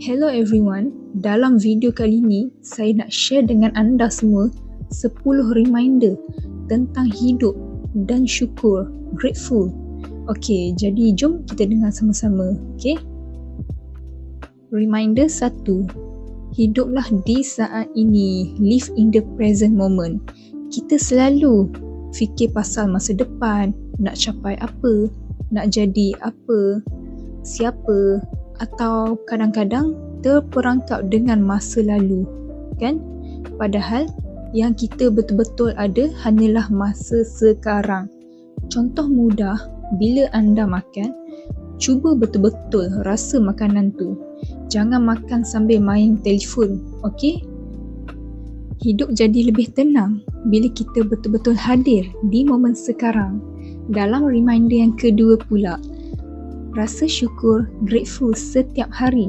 Hello everyone, dalam video kali ini saya nak share dengan anda semua 10 reminder tentang hidup dan syukur, grateful. Okey, jadi jom kita dengar sama-sama, okey? Reminder 1. Hiduplah di saat ini, live in the present moment. Kita selalu fikir pasal masa depan, nak capai apa, nak jadi apa, siapa, atau kadang-kadang terperangkap dengan masa lalu, kan? Padahal yang kita betul-betul ada hanyalah masa sekarang. Contoh mudah, bila anda makan, cuba betul-betul rasa makanan tu. Jangan makan sambil main telefon, okey? Hidup jadi lebih tenang bila kita betul-betul hadir di momen sekarang. Dalam reminder yang kedua pula, rasa syukur, grateful setiap hari.